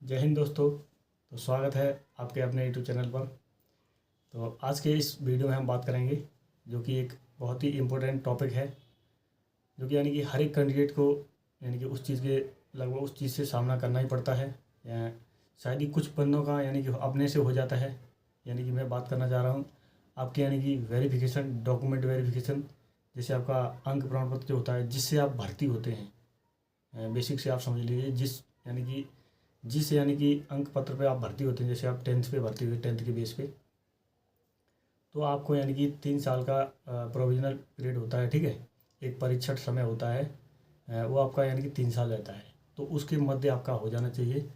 जय हिंद दोस्तों। तो स्वागत है आपके अपने यूट्यूब चैनल पर। तो आज के इस वीडियो में हम बात करेंगे जो कि एक बहुत ही इम्पोर्टेंट टॉपिक है, जो कि यानी कि हर एक कैंडिडेट को यानी कि उस चीज़ के लगभग उस चीज़ से सामना करना ही पड़ता है, या शायद ही कुछ बंदों का यानी कि अपने से हो जाता है। यानी कि मैं बात करना चाह रहा हूँ आपके यानी कि वेरिफिकेशन, डॉक्यूमेंट वेरिफिकेशन, जैसे आपका अंक प्रमाण पत्र जो होता है जिससे आप भर्ती होते हैं। बेसिक से आप समझ लीजिए जिस यानी कि अंक पत्र पे आप भर्ती होते हैं। जैसे आप 10th पे भर्ती हुए, 10th के बेस पे, तो आपको यानी कि 3 साल का प्रोविजनल पीरियड होता है, ठीक है। एक परीक्षण समय होता है, वो आपका यानी कि 3 साल रहता है। तो उसके मध्य आपका हो जाना चाहिए।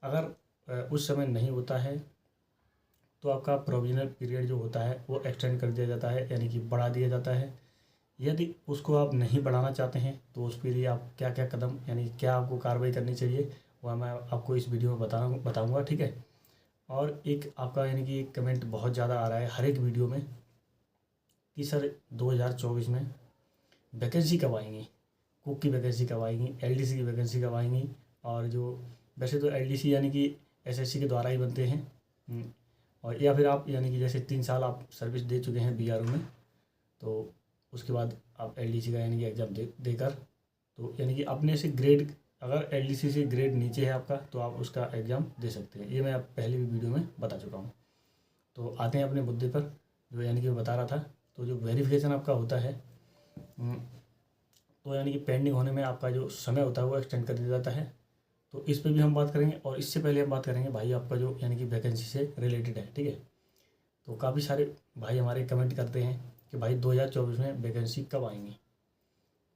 अगर उस समय नहीं होता है तो आपका प्रोविजनल पीरियड जो होता है वो एक्सटेंड कर दिया जाता है, यानी कि बढ़ा दिया जाता है। यदि उसको आप नहीं बढ़ाना चाहते हैं तो उसके लिए आप क्या क्या कदम यानी क्या आपको कार्रवाई करनी चाहिए वह मैं आपको इस वीडियो में बताऊंगा, ठीक है। और एक आपका यानी कि कमेंट बहुत ज़्यादा आ रहा है हर एक वीडियो में कि सर 2024 में वैकेंसी कब आएंगी, कुक की वैकेंसी कब आएंगी, एलडीसी की वैकेंसी कब आएंगी। और जो वैसे तो एलडीसी यानी कि एसएससी के द्वारा ही बनते हैं, और या फिर आप यानी कि जैसे 3 साल आप सर्विस दे चुके हैं बीआरओ में, तो उसके बाद आप एलडीसी का यानी कि एग्ज़ाम देकर, तो यानी कि अपने से ग्रेड, अगर एलडीसी से ग्रेड नीचे है आपका तो आप उसका एग्ज़ाम दे सकते हैं। ये मैं आप पहले भी वीडियो में बता चुका हूँ। तो आते हैं अपने मुद्दे पर, जो यानी कि मैं बता रहा था। तो जो वेरिफिकेशन आपका होता है, तो यानी कि पेंडिंग होने में आपका जो समय होता है वो एक्सटेंड कर दिया जाता है। तो इस पर भी हम बात करेंगे, और इससे पहले हम बात करेंगे भाई आपका जो यानी कि वैकेंसी से रिलेटेड है, ठीक है। तो काफ़ी सारे भाई हमारे कमेंट करते हैं कि भाई 2024 में वैकेंसी कब आएंगी,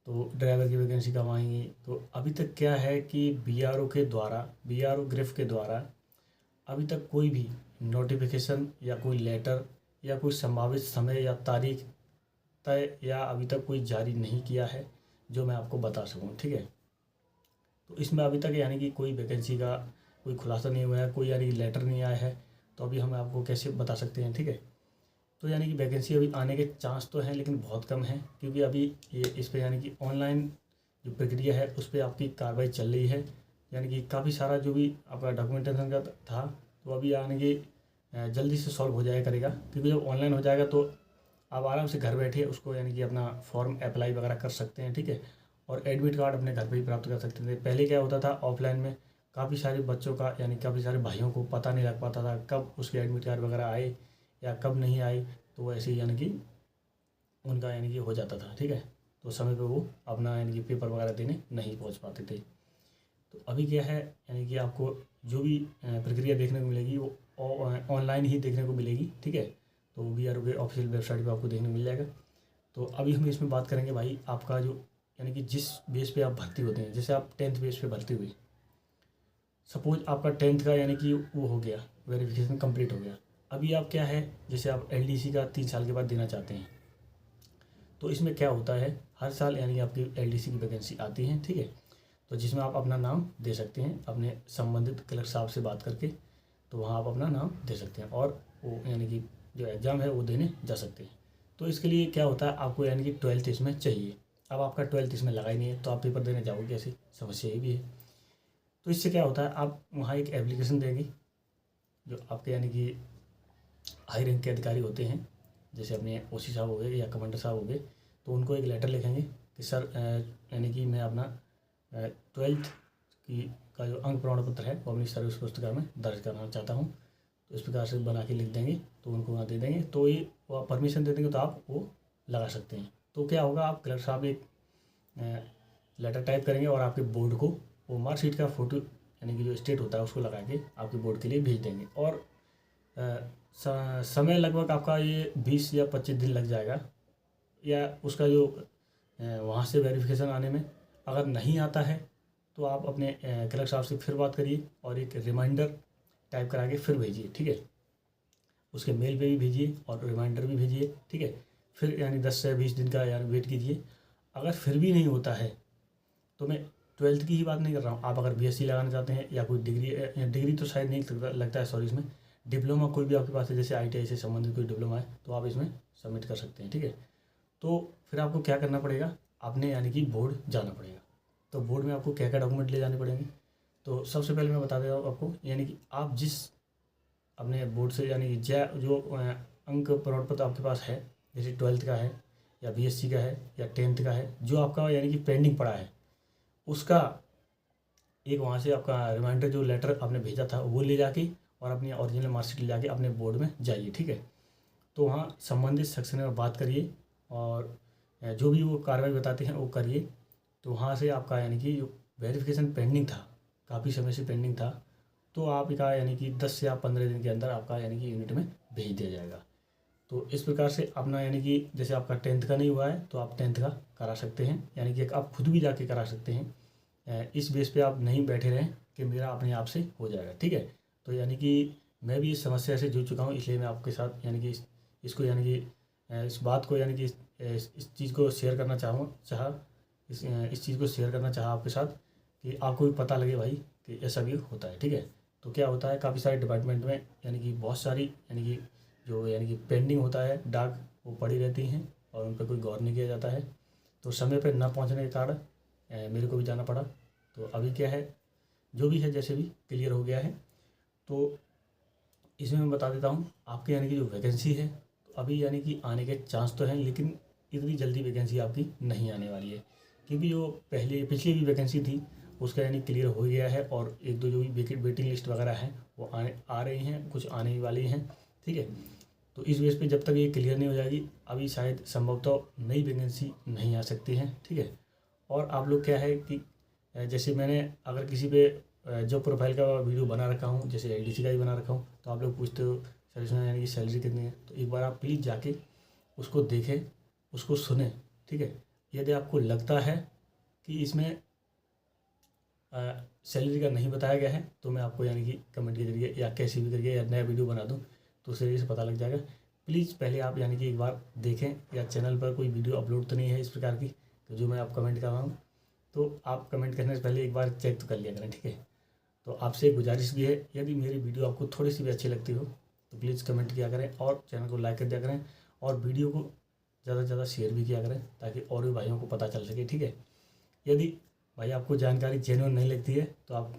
तो ड्राइवर की वैकेंसी कब आएंगी। तो अभी तक क्या है कि बीआरओ ग्रिफ के द्वारा अभी तक कोई भी नोटिफिकेशन या कोई लेटर या कोई संभावित समय या तारीख तय या अभी तक कोई जारी नहीं किया है जो मैं आपको बता सकूं, ठीक है। तो इसमें अभी तक यानी कि कोई वैकेंसी का कोई खुलासा नहीं हुआ है, कोई यानी कि लेटर नहीं आया है, तो अभी हम आपको कैसे बता सकते हैं, ठीक है। तो यानी कि वैकेंसी अभी आने के चांस तो हैं लेकिन बहुत कम है, क्योंकि अभी ये इस पर यानी कि ऑनलाइन जो प्रक्रिया है उस पर आपकी कार्रवाई चल रही है। यानी कि काफ़ी सारा जो भी आपका डॉक्यूमेंटेशन का था तो अभी यानी कि जल्दी से सॉल्व हो जाया करेगा, क्योंकि जब ऑनलाइन हो जाएगा तो आप आराम से घर बैठे उसको यानी कि अपना फॉर्म अप्लाई वगैरह कर सकते हैं, ठीक है। और एडमिट कार्ड अपने घर पर ही प्राप्त कर सकते थे। पहले क्या होता था ऑफलाइन में, काफ़ी सारे बच्चों का यानी काफ़ी सारे भाइयों को पता नहीं लग पाता था कब उसके एडमिट कार्ड वगैरह आए या कब नहीं आई। तो ऐसे ही यानी कि उनका यानी कि हो जाता था, ठीक है। तो समय पे वो अपना यानी कि पेपर वगैरह देने नहीं पहुंच पाते थे। तो अभी क्या है यानी कि आपको जो भी प्रक्रिया देखने को मिलेगी वो ऑनलाइन ही देखने को मिलेगी, ठीक है। तो बीआरओ के ऑफिशियल वेबसाइट पे आपको देखने को मिल जाएगा। तो अभी हम इसमें बात करेंगे भाई आपका जो यानी कि जिस बेस पे आप भर्ती होते हैं। जैसे आप 10th बेस पे भर्ती हुई, सपोज आपका 10th का यानी कि वो हो गया, वेरिफिकेशन कंप्लीट हो गया। अभी आप क्या है, जैसे आप एलडीसी का 3 साल के बाद देना चाहते हैं, तो इसमें क्या होता है हर साल यानी कि आपकी एलडीसी की वैकेंसी आती है, ठीक है। तो जिसमें आप अपना नाम दे सकते हैं अपने संबंधित कलेक्टर साहब से बात करके, तो वहाँ आप अपना नाम दे सकते हैं और वो यानी कि जो एग्ज़ाम है वो देने जा सकते हैं। तो इसके लिए क्या होता है आपको यानी कि 12th इसमें चाहिए। अब आपका 12th इसमें लगा ही नहीं है तो आप पेपर देने जाओगे कैसे, समस्या ये भी है। तो इससे क्या होता है आप वहाँ एक एप्लीकेशन देंगे, जो आपके यानी कि हाई रैंक के अधिकारी होते हैं, जैसे अपने ओसी साहब हो गए या कमांडर साहब हो गए, तो उनको एक लेटर लिखेंगे कि सर यानी कि मैं अपना 12th की का जो अंक प्रमाण पत्र है वो अपनी सर्विस पुस्तिका में दर्ज करना चाहता हूँ। तो इस प्रकार से बना के लिख देंगे तो उनको वहाँ दे देंगे, तो ये वो परमिशन दे देंगे तो आप वो लगा सकते हैं। तो क्या होगा, आप कलेक्टर साहब एक लेटर टाइप करेंगे और आपके बोर्ड को वो मार्कशीट का फ़ोटो यानी कि जो स्टेट होता है उसको लगा के आपके बोर्ड के लिए भेज देंगे। और समय लगभग आपका ये 20 या 25 दिन लग जाएगा, या उसका जो वहाँ से वेरिफिकेशन आने में। अगर नहीं आता है तो आप अपने कलेक्टर साहब से फिर बात करिए और एक रिमाइंडर टाइप करा के फिर भेजिए, ठीक है। उसके मेल पे भी भेजिए और रिमाइंडर भी भेजिए, ठीक है। फिर यानी 10 से 20 दिन का यानी वेट कीजिए। अगर फिर भी नहीं होता है तो मैं 12th की ही बात नहीं कर रहा हूँ, आप अगर बीएससी लगाना चाहते हैं या कोई डिग्री तो शायद नहीं लगता है, सॉरी, इसमें डिप्लोमा कोई भी आपके पास है, जैसे आईटीआई से संबंधित कोई डिप्लोमा है तो आप इसमें सबमिट कर सकते हैं, ठीक है। तो फिर आपको क्या करना पड़ेगा, आपने यानी कि बोर्ड जाना पड़ेगा। तो बोर्ड में आपको क्या क्या डॉक्यूमेंट ले जाने पड़ेंगे, तो सबसे पहले मैं बता देता हूँ आपको, यानी कि आप जिस अपने बोर्ड से यानी कि जो अंक प्रमाण पत्र आपके पास है, जैसे 12th का है या BSc का है या 10th का है, जो आपका यानी कि पेंडिंग पड़ा है, उसका एक वहाँ से आपका रिमाइंडर जो लेटर आपने भेजा था वो ले जाके और अपनी ओरिजिनल मार्कशीट ले जाके अपने बोर्ड में जाइए, ठीक है। तो वहाँ संबंधित सेक्शन में बात करिए और जो भी वो कार्रवाई बताते हैं वो करिए। तो वहाँ से आपका यानी कि जो वेरिफिकेशन पेंडिंग था, काफ़ी समय से पेंडिंग था, तो आपका यानी कि 10 या 15 दिन के अंदर आपका यानी कि यूनिट में भेज दिया जाएगा। तो इस प्रकार से अपना यानी कि जैसे आपका 10th का नहीं हुआ है तो आप 10th का करा सकते हैं, यानी कि आप खुद भी जाके करा सकते हैं। इस बेस पे आप नहीं बैठे रहें कि मेरा अपने आप से हो जाएगा, ठीक है। तो यानी कि मैं भी इस समस्या से जूझ चुका हूँ, इसलिए मैं आपके साथ यानी कि इसको यानी कि इस बात को यानी कि इस चीज़ को शेयर करना इस चीज़ को शेयर करना चाहा आपके साथ कि आपको भी पता लगे भाई कि ऐसा भी होता है, ठीक है। तो क्या होता है, काफ़ी सारे डिपार्टमेंट में यानी कि बहुत सारी यानी कि जो यानी कि पेंडिंग होता है डाक, वो पड़ी रहती हैं और उन पर कोई गौर नहीं किया जाता है। तो समय पर न पहुंचने के कारण मेरे को भी जाना पड़ा। तो अभी क्या है, जो भी है जैसे भी क्लियर हो गया है। तो इसमें मैं बता देता हूँ आपके यानी कि जो वैकेंसी है, तो अभी यानी कि आने के चांस तो हैं, लेकिन इतनी जल्दी वैकेंसी आपकी नहीं आने वाली है, क्योंकि जो पिछली भी वैकेंसी थी उसका यानी क्लियर हो गया है और एक दो जो भी वेटिंग लिस्ट वगैरह है वो आ रही हैं, कुछ आने ही वाली हैं, ठीक है। तो इस बेस पे जब तक ये क्लियर नहीं हो जाएगी, अभी शायद संभवतः नई वैकेंसी नहीं आ सकती है, ठीक है। और आप लोग क्या है कि जैसे मैंने अगर किसी पे जॉब प्रोफाइल का वीडियो बना रखा हूँ, जैसे ADC का ही बना रखा हूँ, तो आप लोग पूछते हो सर इसमें यानी कि सैलरी कितनी है, तो एक बार आप प्लीज़ जाके उसको देखें, उसको सुने, ठीक है। यदि आपको लगता है कि इसमें सैलरी का नहीं बताया गया है, तो मैं आपको यानी कि कमेंट के जरिए या कैसे भी करके या नया वीडियो बना दूँ तो उस जरिए से पता लग जाएगा। प्लीज़ पहले आप यानी कि एक बार देखें, या चैनल पर कोई वीडियो अपलोड तो नहीं है इस प्रकार की तो जो मैं आप कमेंट कर रहा हूँ, तो आप कमेंट करने से पहले एक बार चेक तो कर लिया करें, ठीक है। तो आपसे एक गुजारिश भी है, यदि मेरी वीडियो आपको थोड़ी सी भी अच्छी लगती हो तो प्लीज़ कमेंट किया करें और चैनल को लाइक कर दिया करें और वीडियो को ज़्यादा से ज़्यादा शेयर भी किया करें ताकि और भी भाइयों को पता चल सके, ठीक है। यदि भाई आपको जानकारी जेन्युइन नहीं लगती है तो आप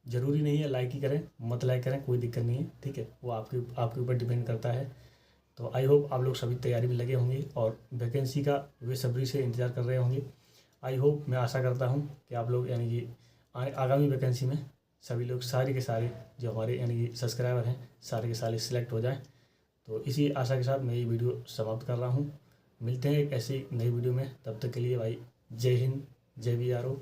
ज़रूरी नहीं है लाइक ही करें, मत लाइक करें, कोई दिक्कत नहीं है, ठीक है। वो आपके ऊपर डिपेंड करता है। तो आई होप आप लोग सभी तैयारी में लगे होंगे और वैकेंसी का बेसब्री से इंतज़ार कर रहे होंगे। आई होप, मैं आशा करता हूँ कि आप लोग यानी कि आगामी वैकेंसी में सभी लोग सारे के सारे जो हमारे यानी कि सब्सक्राइबर हैं सारे के सारे सिलेक्ट हो जाएं। तो इसी आशा के साथ मैं ये वीडियो समाप्त कर रहा हूँ। मिलते हैं एक ऐसी नई वीडियो में, तब तक के लिए भाई जय हिंद, जय BRO।